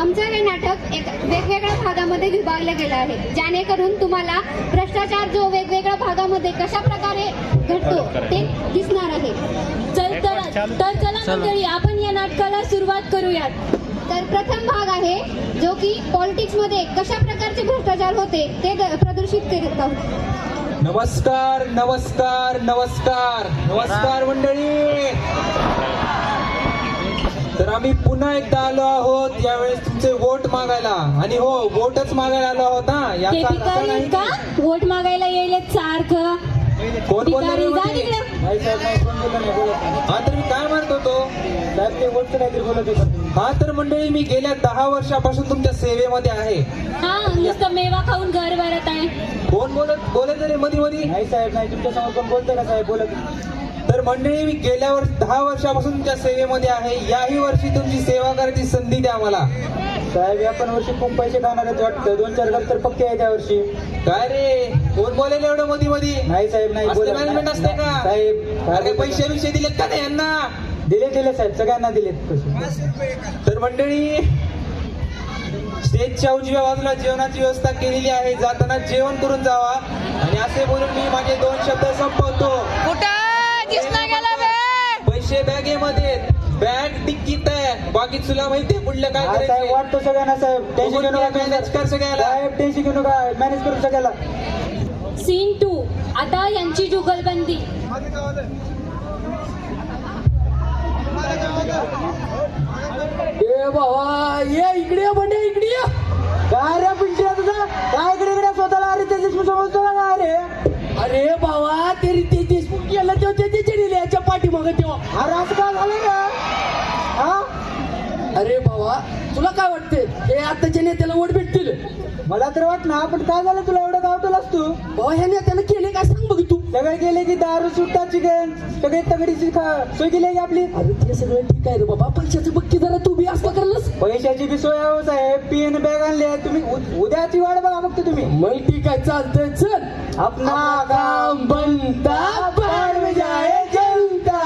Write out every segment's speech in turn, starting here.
आमचं हे नाटक एक वेगवेगळ्या भागामध्ये विभागलं गेलं आहे, जेणेकरून तुम्हाला भ्रष्टाचार जो वेगवेगळ्या भागामध्ये कशा प्रकारे घडतो ते दिसणार आहे. तर चला मंडळी, आपण या नाटकाला सुरुवात करूयात. तर प्रथम भाग आहे जो की पॉलिटिक्समध्ये कशा प्रकारचे भ्रष्टाचार होते ते प्रदर्शित करीत आहोत. नमस्कार नमस्कार नमस्कार नमस्कार मंडळी. तर आम्ही पुन्हा एकदा आलो आहोत, यावेळेस तुमचे वोट मागायला. आणि हो, वोटच मागायला आलो आहोत ना, याचा अर्थ भिकारी नाही का वोट मागायला येईल सारखं. कोण बोलणार भिकारी, जा होते? तिकडे. हा तर मी काय म्हणत होतो, हा तर मंडळी मी गेल्या 10 वर्षापासून तुमच्या सेवेमध्ये आहे. हा, नुसतं मेवा खाऊन घर भरत आहे. कोण बोलत रे मध्ये मध्ये? नाही साहेब, नाही. तुमच्या समोर कोण बोलतोय का साहेब? बोलत. तर मंडळी मी गेल्या 10 वर्षापासून तुमच्या सेवेमध्ये आहे. याही वर्षी तुमची सेवा करायची संधी द्या मला. साहेब, या पण वर्षी खूप पैसे खाणार आहेत वाटतं. 2-4 घर तर पक्के आहे त्या वर्षी. काय रे, कोण बोलेल एवढं मध्ये मध्ये? नाही साहेब, नाही. असते मॅनेजमेंट असते का साहेब, अरे पैसे दिलेत का नाही यांना? दिले साहेब, सगळ्यांना दिलेत पैसे. तर मंडळी, स्टेजच्या उजव्या बाजूला जेवणाची व्यवस्था केलेली आहे. जाताना जेवण करून जावा. आणि असे बोलून मी माझे 2 शब्द संपवतो. पैसे बॅगेमध्ये, बॅग टिकीत आहे. बाकी तुला माहितीये पुढलं काय हा साहेब, करायचं? वाटतो सगळ्यांना साहेब. टेन्शन घेऊ नका. मॅनेज कर सगळ्याला. साहेब, टेन्शन घेऊ नका. मॅनेज करू सगळ्याला. सीन 2. आता यांची जुगलबंदी. ए बाबा, ये इकडे ये, बंडे इकडे ये. काय रे पिंटू तुझा? काय इकडे स्वतःला? अरे त्याची समजतो का? अरे अरे बाबा, ते रितेश देशमुख गेला तेव्हा त्याच्या रिलेच्या पाठीमाग तेव्हा. अरे असं काय झालं का? हा, अरे बाबा, तुला काय वाटते हे आताच्या नेत्याला वोट भेटतील? मला तर वाट ना. पण काय झालं तुला एवढं गावतलास तू? बाबा, ह्या नेत्यानं केले काय सांग बघ तू. सगळे गेले की दारू सुट्टा चिकन सगळे तगडीची सोय केली आहे की आपली. अरे ते सगळं ठीक आहे रे बाबा, पैशाचं बघ की जरा तू बी असं करलस. पैशाची बी सोय आहे साहेब. पीएन बॅग आणली आहे. तुम्ही उद्याची वाट बघा फक्त तुम्ही. मग ठीक आहे, चालतंय. चल, अपना काम बनता बाढ़ में जाए जनता.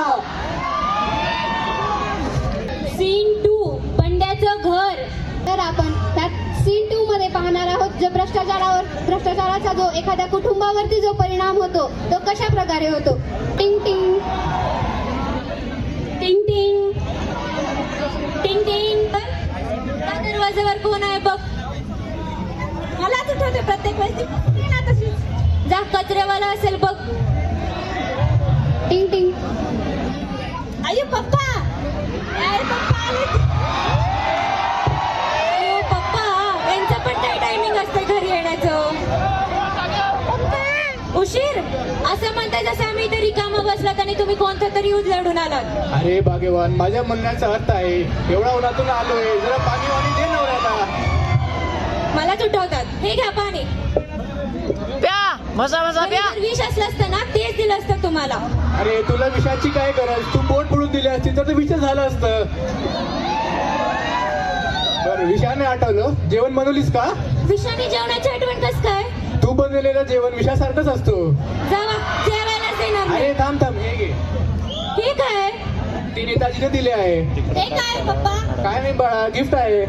सीन 2. बंड्याचं घर. तर आपण त्यात सीन 2 मध्ये पाहणार आहोत जो भ्रष्टाचाराचा जो एखाद्या कुटुंबावरती जो परिणाम होतो तो कशा प्रकारे होतो. टिंग टिंग टिंग टिंग टिंग टिंग. त्या दरवाजावर कोण आहे बघ. मलाच उठवते प्रत्येक वेळेस. जा, कचरेवाला असेल बघ. टिंग टिंग. अयो पप्पा, अरे पप्पा आले. अयो पप्पा, यांचं पण काय टायमिंग असते घरी येण्याचं? उशीर असं म्हणताय जसं आम्ही इथे रिकामा बसलात आणि तुम्ही कोणता तरी उजळून आलात. अरे भाग्यवान, माझ्या म्हणण्याचा अर्थ आहे एवढा उन्हातून आलोय, जरा पाणी वाणी दे नवऱ्याला. मलाच उठवतात. हे घ्या पाणी. घरी जर विष असलं असतं ना तेच दिलं असतं तुम्हाला. अरे तुला विषाची काय गरज? तू पोट पडून दिली असती तर विष झालं असतं. बरं, विषाने आठवलं, जेवण बनवलीस का? विषाने जेवणाची आठवण कस काय? तू बनवलेलं जेवण विषासारखंच असतो. जावा, जेवायलाच देणार नाही. अरे थांब थांब, हे घे. हे काय? ते नेताजीने दिले आहे. हे काय पप्पा? काय नाही बाळा, गिफ्ट आहे.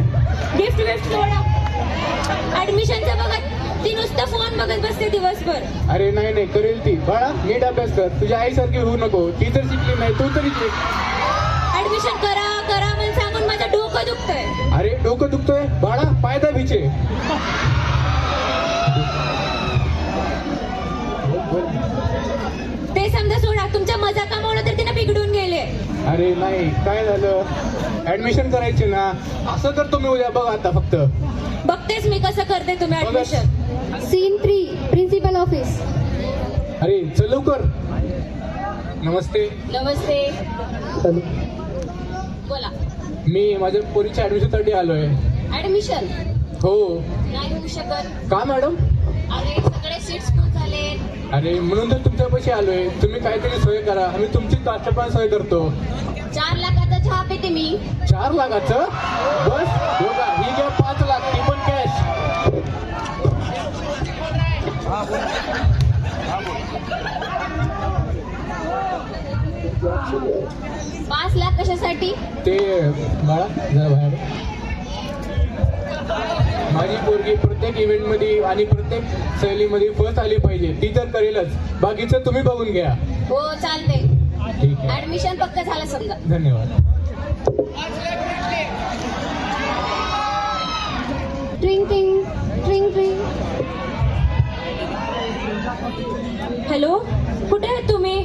गिफ्ट सोडा. ऍडमिशनचं बघत ती नुसतं फोन बघत बसते दिवसभर. अरे नाही करेल ती. बाळा नीट अभ्यास कर, तुझ्या आईसारखी होऊ नको. ती तर शिकली नाही, तू तरी शिक. ऍडमिशन करा म्हणून सांगून माझं डोकं दुखतंय. अरे डोकं दुखतोय बाळा, पाय दाबीचे. ते समजा सोडा. तुमच्या मजाकामुळे तर तिने बिघडून गेले. अरे नाही, काय झालं? ऍडमिशन करायची ना. असं करतो मी उद्या, बघ आता फक्त. बघतेच मी कसं करते तुम्ही ऍडमिशन. Scene 3 principal office. अरे चल लवकर. नमस्ते. नमस्ते. बोला. मी माझ्या पोरीच्या ऍडमिशन साठी आलोय. ऍडमिशन हो. नाही होऊ शकत. का मॅडम? अरे सगळे सीट्स फुल झाले. अरे म्हणून तर तुमच्या पैसे आलोय. तुम्ही काहीतरी सोय करा, आम्ही तुमची ताटपान सोय करतो. 4 लाखाचा चहा पिते मी. 4 लाखाचं? बस हो का? ही घ्या 5 लाख, ती पण कॅश. 5 लाख कशासाठी? ते बाळा जरा बाहेर. मुलगी प्रत्येक इव्हेंटमध्ये आणि प्रत्येक सहलीमध्ये फर्स्ट आली पाहिजे. ती तर करेलच, बाकीचं तुम्ही बघून घ्या. हो चालते. ठीक आहे, ऍडमिशन पक्क झालं समजा. धन्यवाद. ट्रिंग ट्रिंग ट्रिंग ट्रिंग. हॅलो, कुठे आहेत तुम्ही?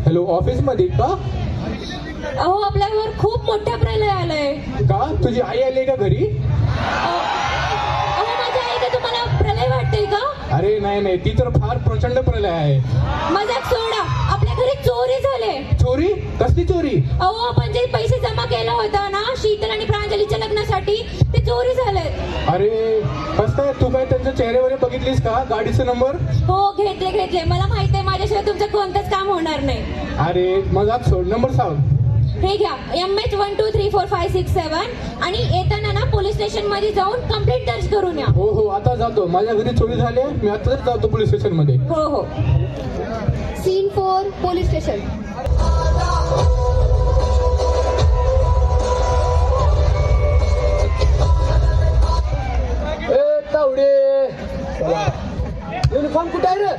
हॅलो, ऑफिसमध्ये का? अहो, आपल्यावर खूप मोठा प्रलय आलाय. का तुझी आई आली का घरी? अहो, माझी आई का तुम्हाला प्रलय वाटते का? अरे नाही नाही, ती तर फार प्रचंड प्रलय आहे. मजाक सोडा, आपल्या घरी चोरी झाले. चोरी? कसली चोरी? अहो, आपण जे पैसे जमा केला होता ना शीतल आणि प्रांजलीच्या लग्नासाठी, ते चोरी झाले. अरे कसं काय, तू काय त्यांच्या चेहऱ्यावर बघितलीस का गाडीचा नंबर? हो, घेतले. मला माहिती आहे, माझ्याशिवाय तुमचं कोणतंच काम होणार नाही. अरे मजाक सोड, नंबर सांग. हे घ्या, MH 123456 आणि येताना ना पोलीस स्टेशन मध्ये जाऊन कंप्लेंट दर्ज करून या. हो हो, आता जातो. माझ्या घरी चोरी झाली आहे, मी आताच जातो पोलीस स्टेशन मध्ये. हो. Scene 4 police station. ए तावडे, युनिफॉर्म कुठे आहे रे?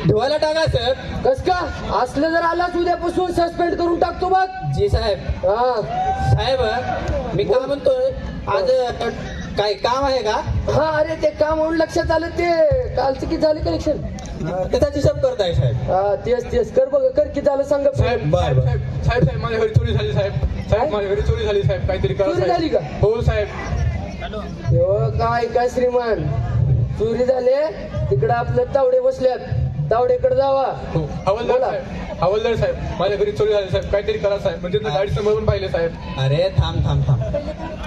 धुवायला टाका सर. कस का असलं जर आलाच उद्यापासून सस्पेंड करून टाकतो बघ. जी साहेब. हा साहेब, मी काय म्हणतोय, आज काय काम आहे का? हा, अरे ते काम म्हणून लक्षात आलं, ते कालचं किती झाले कलेक्शन? त्याचा हिसाब करताय साहेब? हा, तेच कर बघ, कर किती झालं सांग. साहेब बर, बर. साहेब साहेब साहेब, माझ्या घरी चोरी झाली साहेब. साहेब माझ्या घरी चोरी झाली साहेब, काहीतरी करा चोरी झाली साहेब. का? हो साहेब. काय श्रीमान, चोरी झाले तिकडे आपले तावडे बसल्यात, तावडेकडे जावा. हो, हवालदार बोला. साहेब, हवालदार साहेब, माझ्या घरी चोरी झाली साहेब, काहीतरी करा साहेब. म्हणजे गाडी समोर पण पाहिले साहेब. अरे थांब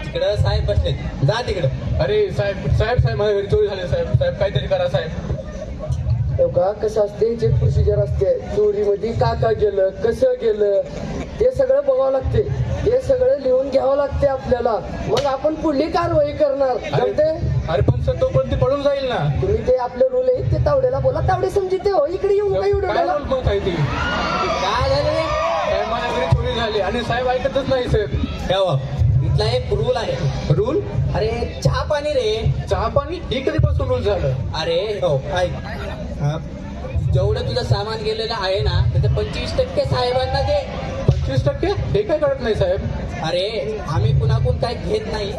तिकडं साहेब बसले, जा तिकडं. अरे साहेब माझ्या घरी चोरी झाली साहेब, काहीतरी करा साहेब. का कसं असते, जे प्रोसिजर असते चोरीमध्ये, का गेलं, कसं गेलं, ते सगळं बघावं लागते. ते सगळं लिहून घ्यावं लागते आपल्याला, मग आपण पुढली कारवाई करणार. जमते? अरे पण सर, तो पण ते पडून जाईल ना. तुम्ही ते आपले रूल आहे ते तावडेला बोला, तावडे समजते. हो, इकडे येऊन काय काय एवढं रोल मग आहे ती? काय झालं रे? साहेब माझ्या घरी चोरी झाली आणि साहेब ऐकतच नाही साहेब. ठेवा, इथला एक रूल आहे. रूल? अरे चहा पाणी रे. चहा पाणी? हे कधीपासून रूल झालं? अरे हो, ऐक. जेवढं तुझं सामान गेलेलं आहे ना, त्याचं 25% साहेबांना दे. 25%? हे काय कळत नाही साहेब. अरे आम्ही कुणाकून काय घेत नाही,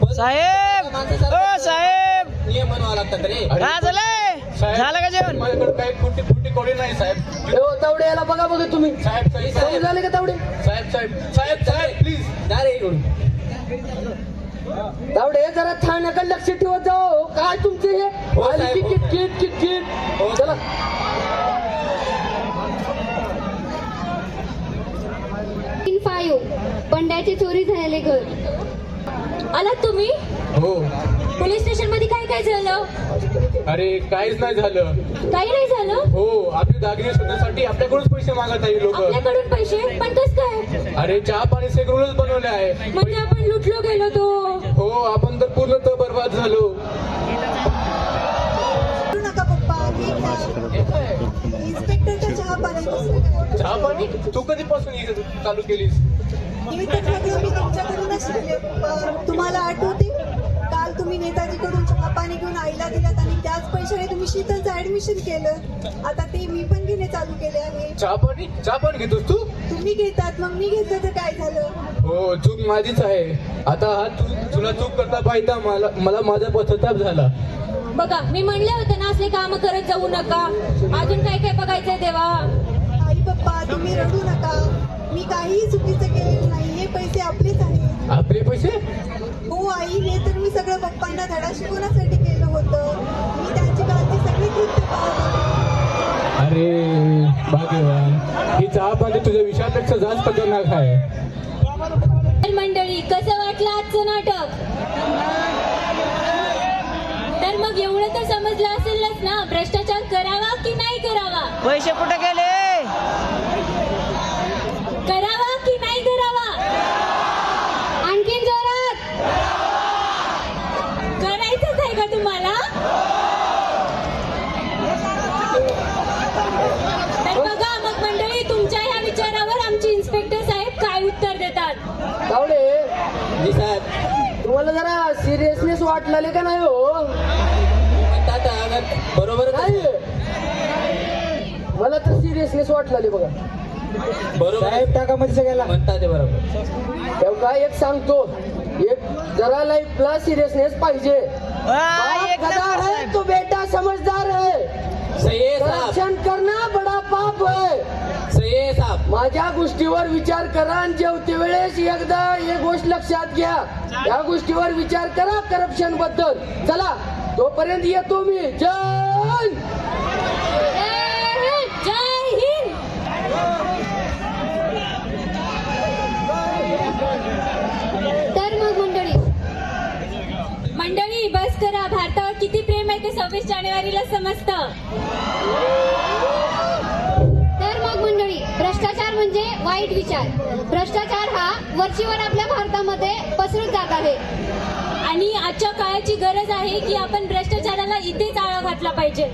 पण साहेब, माणसासारखं ओ साहेब, नियम बनवावा लागतात रे. अरे, काय झालंय? साहेब, झालं का जेवण? माझ्याकडे काही फुटी कोडी नाही साहेब. हो, तावडे याला बघा तुम्ही. साहेब झाले का तावडे? साहेब प्लीज. जा रे इकडून. तावडे जरा ठाण्याकडे लक्ष ठेवत जाओ. काय तुमचे हे हो, आली साहेब, की हो. किट हो. चला. सीन 5 बंड्याची चोरी झालेले घर. आलात तुम्ही? हो. पोलीस स्टेशन मध्ये काय झालं? अरे काहीच नाही झालं. काही नाही झालं. हो, आपली दागिने शोधण्यासाठी आपल्याकडूनच पैसे मागत आहे लोक. आपल्याकडून पैसे? पण कस काय? अरे चहा पाणीचे एक रूलच बनवले आहे. म्हणजे आपण लुटलो गेलो तो. हो, आपण तर पूर्णतः बर्बाद झालो. नका पप्पा, मी इन्स्पेक्टरच्या चहा पाण्याची चहा पाणी तू कधीपासून हे चालू केलीस? मी तर सगळं मी तुमच्याकडूनच शिकले पप्पा. तुम्हाला आठवते काल तुम्ही नेताजीकडून चहा पाणी घेऊन आईला दिलात आणि त्याच पैशाने तुम्ही शीतलचं ऍडमिशन केलं. आता ते मी पण घेणे चालू केले आहे. चहा पाणी घेतोस तू? तुम्ही घेतात मग मी घेतलं तर काय झालं? हो, चूक माझीच आहे. आता हा तुला चूक करता पाहिजे, मला माझा पश्चाताप झाला. बघा, मी म्हणले होते ना असले काम करत जाऊ नका. अजून काय बघायचंय तेव्हा? आई पप्पा तुम्ही रडू नका. मी काहीही चुकीचं केलेलं नाही. हे पैसे आपलेच आहेत. आपले पैसे? हो आई, हे तर मी सगळं पप्पांना धडा शिकवण्यासाठी केलं होतं. मी त्यांची कालची सगळी कृत्य पाहत होते. अरे भाग्यवान, ही चहा पाणी तुझ्या विषयापेक्षा जास्त खतरनाक आहे. तर मंडळी, कसं वाटलं आजचं नाटक? तर मग एवढं तर समजलं असेलच ना, भ्रष्टाचार करावा की नाही करावा? पैसे कुठे गेले? करावा की नाही करावा? आणखीन जोरात. करायचंच आहे का तुम्हाला? तर बघा मग मंडळी, तुमच्या ह्या विचारावर आमचे इन्स्पेक्टर साहेब काय उत्तर देतात. तावडे, जी साहेब. तुम्हाला जरा सिरियसनेस वाटलेले का नाही हो बरोबर नाही मला तर सिरियसनेस वाटलेले बघा साहेब टाका मध्ये सगळ्याला म्हणता ते बरोबर तेव्हा एक सांगतो एक जरा लाईफला सिरियसनेस पाहिजे बाप गधा है तो बेटा समझदार है सही है साहब करप्शन करना बडा पाप है सही है साहब माझ्या गोष्टीवर विचार करा आणि जेवते वेळेस एकदा एक गोष्ट लक्षात घ्या या गोष्टीवर विचार करा करप्शन बद्दल चला तोपर्यंत येतो मी जय जय हिंद. तर मग मंडळी बस करा. भारतावर किती प्रेम आहे ते 26 जानेवारीला समजतं. मंडळी भ्रष्टाचार म्हणजे वाईट विचार. भ्रष्टाचार हा वरचीवर आपल्या भारतामध्ये पसरत जात आहे आणि आजच्या काळाची गरज आहे की आपण भ्रष्टाचाराला इथेच आळा घातला पाहिजे.